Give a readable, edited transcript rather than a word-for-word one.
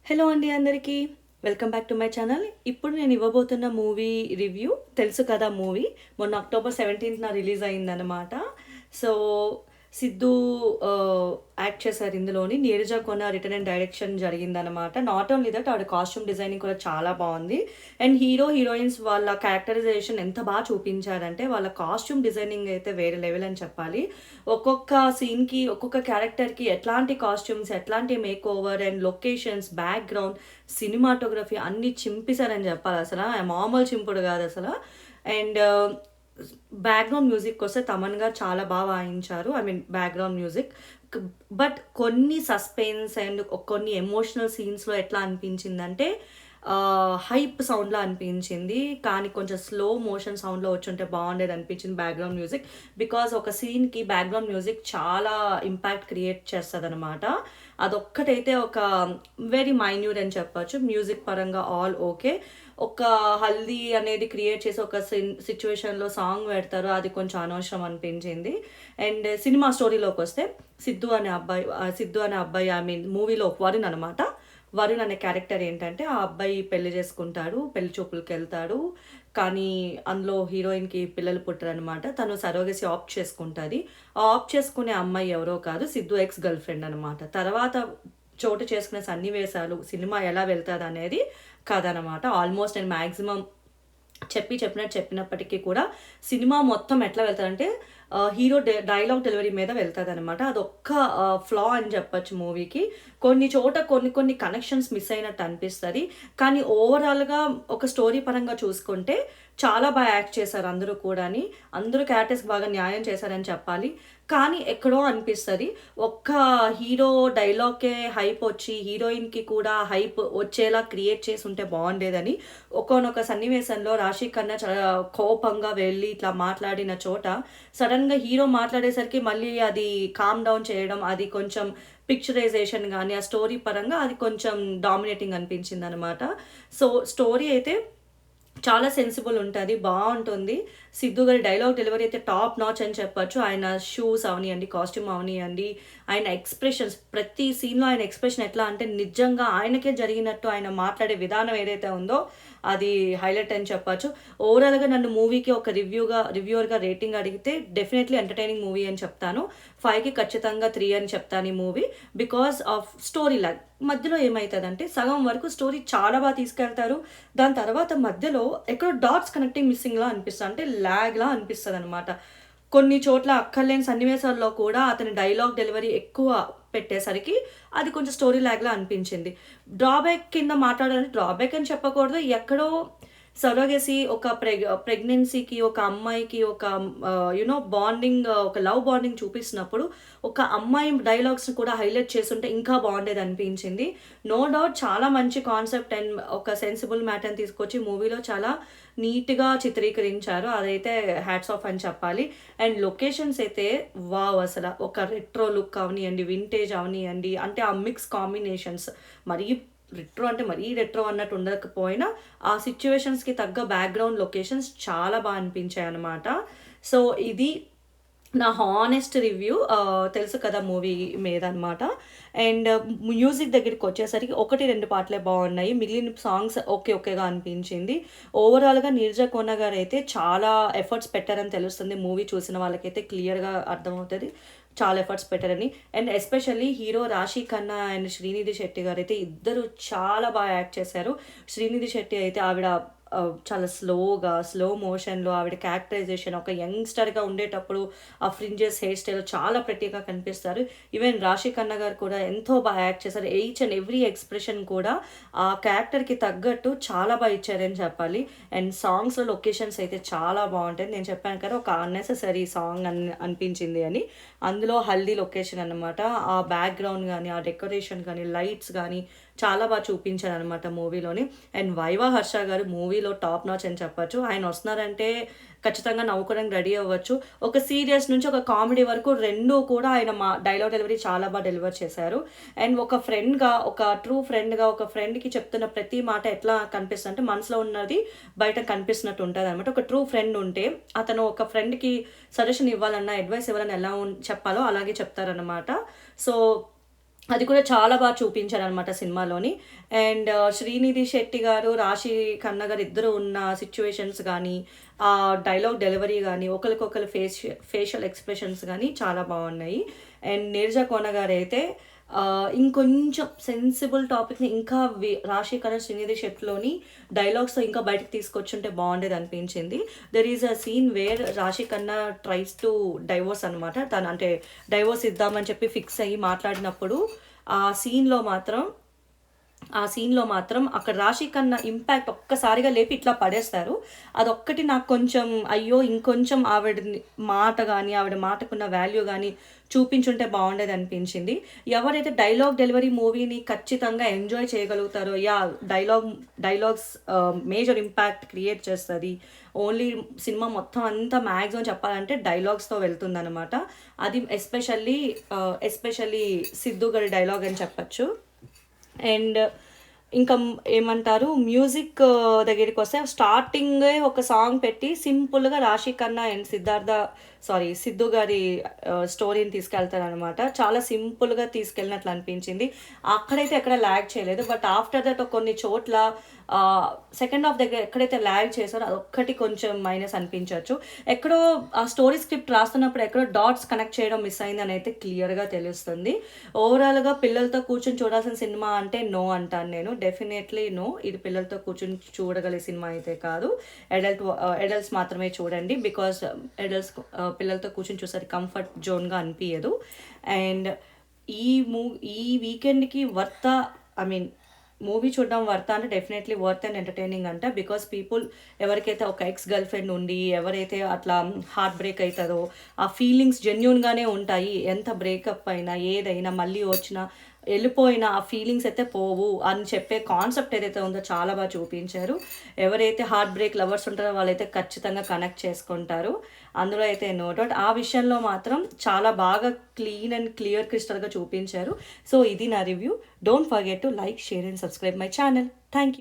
Hello అండి అందరికీ. Welcome back to my channel. ఇప్పుడు నేను ఇవ్వబోతున్న మూవీ రివ్యూ 'తెలుసు కదా' మూవీ. మొన్న అక్టోబర్ 17న రిలీజ్ అయిందనమాట. సో, సిద్ధూ యాక్ట్ చేశారు ఇందులోని. నీరజ కొన రిటన్ అండ్ డైరెక్షన్ జరిగిందనమాట. నాట్ ఓన్లీ దట్ ఆవిడ కాస్ట్యూమ్ డిజైనింగ్ కూడా చాలా బావుంది. అండ్ హీరోయిన్స్ వాళ్ళ క్యారెక్టరైజేషన్ ఎంత బాగా చూపించారంటే వాళ్ళ కాస్ట్యూమ్ డిజైనింగ్ అయితే వేరే లెవెల్ అని చెప్పాలి. ఒక్కొక్క సీన్‌కి, ఒక్కొక్క క్యారెక్టర్‌కి ఎట్లాంటి కాస్ట్యూమ్స్, ఎట్లాంటి makeover and locations, background, cinematography అన్నీ చింపేశారని చెప్పాలసల. మామూలు చింపుడు కాదసల. అండ్ బ్యాక్‌గ్రౌండ్ మ్యూజిక్‌కొస్తే తమన్ గారు చాలా వాయించారు. I mean background music. క్ బట్ కొన్ని సస్పెన్స్ అండ్ కొన్ని ఎమోషనల్ సీన్స్‌లో ఎట్లా అనిపించిందంటే హైప్ సౌండ్‌లా అనిపించింది. కానీ కొంచెం స్లో మోషన్ సౌండ్‌లో వచ్చుంటే బావుండేదనిపించింది బ్యాక్‌గ్రౌండ్ మ్యూజిక్. బికాజ్ ఒక సీన్‌కి బ్యాక్‌గ్రౌండ్ మ్యూజిక్ చాలా ఇంపాక్ట్ క్రియేట్ చేస్తదనమాట. అదొక్కటైతే ఒక వెరీ మైన్యూట్ అని చెప్పొచ్చు. మ్యూజిక్ పరంగా ఆల్ ఓకే. ఒక హల్దీ అనేది క్రియేట్ చేసి ఒక సిట్యుయేషన్‌లో సాంగ్ పెడతారు. అది కొంచెం అనవసరం అనిపించింది. అండ్ సినిమా స్టోరీలోకొస్తే సిద్ధు అనే అబ్బాయి ఐ మీన్ మూవీలో వరుణ్ అనమాట. వరుణ్ అనే క్యారెక్టర్ ఏంటంటే ఆ అబ్బాయి పెళ్లి చేసుకుంటాడు. పెళ్లి చూపులకెళ్తాడు. కానీ అందులో హీరోయిన్‌కి పిల్లలు పుట్టరనమాట. తను సరోగసీ ఆప్ట్ చేసుకుంటది. ఆ ఆప్ట్ చేసుకునే అమ్మాయి ఎవరో కాదు సిద్ధు ఎక్స్ గర్ల్ ఫ్రెండ్ అనమాట. తర్వాత చోటు చేసుకునే సన్నివేశాలు, సినిమా ఎలా వెళ్తదనేది కథ అనమాట. ఆల్మోస్ట్ నేను మాక్సిమం చెప్పినప్పటికీ కూడా సినిమా మొత్తం ఎట్లా వెళ్తదంటే హీరో డైలాగ్ డెలివరీ మీద వెళ్తదనమాట. అదొక్క ఫ్లా అని చెప్పొచ్చు మూవీకి. కొన్ని కనెక్షన్స్ మిస్ అయినట్టు అనిపిస్తది. కానీ ఓవరాల్‌గా ఒక స్టోరీ పరంగా చూసుకుంటే చాలా యాక్ట్ చేశారు అందరూ కూడాని. అందరూ క్యారెక్టర్స్‌కి బాగా న్యాయం చేశారని చెప్పాలి. కానీ ఎక్కడో అనిపిస్తది. ఒక్క హీరో డైలాగ్‌కే హైప్ వచ్చి హీరోయిన్‌కి కూడా హైప్ వచ్చేలా క్రియేట్ చేసుంటే బావుండేదని. ఒకానొక సన్నివేశంలో రాశి ఖన్నా చాలా కోపంగా వెళ్ళి ఇట్లా మాట్లాడిన చోట సడెన్‌గా హీరో మాట్లాడేసరికి మళ్ళీ అది కామ్ డౌన్ చేయడం, అది కొంచెం పిక్చరైజేషన్ గాని, ఆ స్టోరీ పరంగా అది కొంచెం డామినేటింగ్ అనిపించిందనమాట. సో, స్టోరీ అయితే చాలా సెన్సిబుల్ ఉంటది. బావుంటుంది. సిద్ధు గారి డైలాగ్ డెలివరీ అయితే టాప్ నాచ్ అని చెప్పొచ్చు. ఆయన షూస్ అవనియండి, కాస్ట్యూమ్ అవనియండి, ఆయన ఎక్స్‌ప్రెషన్స్ ప్రతి సీన్‌లో ఆయన ఎక్స్‌ప్రెషన్ ఎట్లా అంటే నిజంగా ఆయనకే జరిగినట్టు ఆయన మాట్లాడే విధానం ఏదైతే ఉందో అది హైలైట్ అని చెప్పొచ్చు. ఓవరాల్‌గా నన్ను మూవీకి ఒక రివ్యూవర్‌గా రేటింగ్ అడిగితే డెఫినైట్‌లీ ఎంటర్‌టైనింగ్ మూవీ అని చెప్తాను. 5కి ఖచ్చితంగా 3 అని చెప్తాను ఈ మూవీ. Because of story lag. మధ్యలో ఏమైతదంటే సగం వరకు స్టోరీ చాలా తీసుకెళ్తారు. దాని తర్వాత మధ్యలో ఎక్కడో డాట్స్ కనెక్టింగ్ మిస్సింగ్‌లా అనిపిస్తది. అంటే లాగ్‌లా అనిపిస్తదనమాట. కొన్ని చోట్ల అక్కర్లేని సన్నివేశాల్లో కూడా అతని డైలాగ్ డెలివరీ ఎక్కువ పెట్టేసరికి అది కొంచెం స్టోరీ లాగ్‌లా అనిపించింది. డ్రాబ్యాక్ కింద మాట్లాడాలంటే డ్రాబ్యాక్ అని చెప్పకూడదు. ఎక్కడో సరోగసీ ఒక ప్రెగ్నెన్సీకి ఒక అమ్మాయికి ఒక బాండింగ్ ఒక లవ్ బాండింగ్ చూపిస్తున్నప్పుడు ఒక అమ్మాయి డైలాగ్స్‌ని కూడా హైలైట్ చేసుంటే ఇంకా బావుండేదనిపించింది. నో డౌట్ చాలా మంచి కాన్సెప్ట్ అండ్ ఒక సెన్సిబుల్ మ్యాటర్‌ని తీసుకొచ్చి మూవీలో చాలా నీట్‌గా చిత్రీకరించారు. అదైతే హ్యాట్స్ ఆఫ్ అని చెప్పాలి. అండ్ లొకేషన్స్ అయితే వావ్! అసల ఒక రెట్రో లుక్ అవనియండి, వింటేజ్ అవనియండి, అంటే ఆ మిక్స్ కాంబినేషన్స్ మరీ రెట్రో అంటే మరీ రెట్రో అన్నట్టు ఉండకపోయినా ఆ సిట్యుయేషన్స్‌కి తగ్గ బ్యాక్‌గ్రౌండ్ లొకేషన్స్ చాలా అనిపించాయన్నమాట. సో, ఇది నా హానెస్ట్ రివ్యూ 'తెలుసు కదా' మూవీ మీదనమాట. అండ్ మ్యూజిక్ దగ్గరికొచ్చేసరికి 1, 2 పాటలే బావున్నాయి. మిగిలిన సాంగ్స్ ఓకేగా అనిపించింది. ఓవరాల్‌గా నీరజ కోన గారైతే చాలా ఎఫర్ట్స్ పెట్టారని తెలుస్తుంది. మూవీ చూసిన వాళ్ళకైతే క్లియర్‌గా అర్థమవుతది. చాలా ఎఫర్ట్స్ పెట్టారని. అండ్ ఎస్పెషల్లీ హీరో రాశి ఖన్నా అండ్ శ్రీనిధి శెట్టి గారైతే ఇద్దరు చాలా యాక్ట్ చేశారు. శ్రీనిధి శెట్టి అయితే ఆవిడ చాలా స్లో మోషన్‌లో ఆవిడ క్యారెక్టరైజేషన్ ఒక యంగ్‌స్టర్‌గా ఉండేటప్పుడు ఆ ఫ్రింజెస్, హెయిర్ స్టైల్ చాలా ప్రెట్టీగా కనిపిస్తారు. ఈవెన్ రాశి ఖన్నా గారు కూడా ఎంతో యాక్ట్ చేశారు. ఈచ్ అండ్ ఎవ్రీ ఎక్స్‌ప్రెషన్ కూడా ఆ క్యారెక్టర్‌కి తగ్గట్టు చాలా ఇచ్చారని చెప్పాలి. అండ్ సాంగ్స్‌లో లొకేషన్స్ అయితే చాలా బావుంటాయి. నేను చెప్పాను కదా! ఒక అన్నెసెసరీ సాంగ్ అనిపించింది అని. అందులో హల్దీ లొకేషన్ అన్నమాట. ఆ బ్యాక్‌గ్రౌండ్ గాని, ఆ డెకరేషన్ గాని, లైట్స్ గాని చాలా చూపించారనమాట మూవీలోని. అండ్ వైవా హర్ష గారు మూవీలో టాప్ నాచ్ అని చెప్పొచ్చు. ఆయన వస్తున్నారంటే ఖచ్చితంగా నవ్వుకోవడానికి రెడీ అవ్వచ్చు. ఒక సీరియస్ నుంచి ఒక కామెడీ వరకు 2 కూడా ఆయన డైలాగ్ డెలివరీ చాలా డెలివర్ చేశారు. అండ్ ఒక ఫ్రెండ్‌గా, ఒక ట్రూ ఫ్రెండ్‌గా ఒక ఫ్రెండ్‌కి చెప్తున్న ప్రతి మాట ఎట్లా కనిపిస్తదంటే మనసులో ఉన్నది బయట కనిపిస్తున్నట్టు ఉంటదనమాట. ఒక ట్రూ ఫ్రెండ్ ఉంటే అతను ఒక ఫ్రెండ్‌కి సజెషన్ ఇవ్వాలన్నా, అడ్వైస్ ఇవ్వాలన్నా ఎలా చెప్పాలో అలాగే చెప్తారనమాట. సో అది కూడా చాలా బాగా చూపించారనమాట సినిమాలోని. అండ్ శ్రీనిధి శెట్టి గారు, రాశి ఖన్నా గారు ఇద్దరు ఉన్న సిచ్యువేషన్స్ గానీ, ఆ డైలాగ్ డెలివరీ గానీ, ఒకళ్ళకొకళ్ళు ఫేషియల్ ఎక్స్‌ప్రెషన్స్ గానీ చాలా బాగున్నాయి. అండ్ నీరజ కోన గారైతే ఇంకొంచెం సెన్సిబుల్ టాపిక్‌ని ఇంకా రాశి ఖన్నా, శ్రీనిధి శెట్టిలోని డైలాగ్స్‌తో ఇంకా బయటకి తీసుకొచ్చుంటే బాగుండేదనిపించింది. There is a scene where Raashi Khanna tries to divorce అనమాట. తను అంటే డైవోర్స్ ఇద్దామని చెప్పి ఫిక్స్ అయ్యి మాట్లాడినప్పుడు ఆ సీన్‌లో మాత్రం అక్కడ రాశి ఖన్నా ఇంపాక్ట్ ఒక్కసారిగా లేపి ఇట్లా పడేస్తారు. అదొక్కటి నాకు కొంచెం అయ్యో! ఇంకొంచెం ఆవిడని మాట గాని, ఆవిడ మాటకున్న వాల్యూ గాని చూపించుంటే బాగుండేదనిపించింది. ఎవరైతే డైలాగ్ డెలివరీ మూవీని ఖచ్చితంగా ఎంజాయ్ చేయగలుగుతారో, డైలాగ్స్ మేజర్ ఇంపాక్ట్ క్రియేట్ చేస్తది. ఓన్లీ సినిమా మొత్తం అంతా మ్యాక్సిమం చెప్పాలంటే డైలాగ్స్‌తో వెళ్తుందనమాట. అది ఎస్పెషల్లీ సిద్దు గారి డైలాగ్ అని చెప్పొచ్చు. అండ్ ఇంకా ఏమంటారు, మ్యూజిక్ దగ్గరికి వస్తే స్టార్టింగే ఒక సాంగ్ పెట్టి సింపుల్గా రాశి ఖన్నా అండ్ సిద్ధు గారి స్టోరీని తీసుకెళ్తారనమాట. చాలా సింపుల్గా తీసుకెళ్ళినట్లు అనిపించింది. అక్కడైతే ఎక్కడ ల్యాగ్ చేయలేదు. బట్ ఆఫ్టర్ దట్ కొన్ని చోట్ల సెకండ్ హాఫ్ దగ్గర ఎక్కడైతే ల్యాగ్ చేశారో అదొక్కటి కొంచెం మైనస్ అనిపించవచ్చు. ఎక్కడో ఆ స్టోరీ స్క్రిప్ట్ రాస్తున్నప్పుడు ఎక్కడో డాట్స్ కనెక్ట్ చేయడం మిస్ అయిందని అయితే క్లియర్గా తెలుస్తుంది. ఓవరాల్గా పిల్లలతో కూర్చొని చూడాల్సిన సినిమా అంటే నో అంటాను నేను. Definitely no. ఇది పిల్లలతో కూర్చొని చూడగలిగే సినిమా అయితే కాదు. అడల్ట్స్ మాత్రమే చూడండి. బికాస్ పిల్లలతో కూర్చొని చూసారు కంఫర్ట్ జోన్గా అనిపించదు. అండ్ ఈ వీకెండ్కి మూవీ చూడడం వర్త్ అంటే డెఫినెట్లీ వర్త్ అండ్ ఎంటర్టైనింగ్ అంట. బికాస్ పీపుల్ ఎవరికైతే ఒక ఎక్స్ గర్ల్ ఫ్రెండ్ ఉండి ఎవరైతే అట్లా హార్ట్ బ్రేక్ అవుతుందో ఆ ఫీలింగ్స్ జెన్యూన్గానే ఉంటాయి. ఎంత బ్రేకప్ అయినా ఏదైనా మళ్ళీ వచ్చినా వెళ్ళిపోయిన ఆ ఫీలింగ్స్ అయితే పోవు అని చెప్పే కాన్సెప్ట్ ఏదైతే ఉందో చాలా బాగా చూపించారు. ఎవరైతే హార్ట్ బ్రేక్ లవర్స్ ఉంటారో వాళ్ళైతే ఖచ్చితంగా కనెక్ట్ చేసుకుంటారు. అందులో అయితే నో డౌట్. ఆ విషయంలో మాత్రం చాలా బాగా క్లీన్ అండ్ క్లియర్ క్రిస్టల్గా చూపించారు. సో ఇది నా review. Don't forget to like, share and subscribe my channel. Thank you.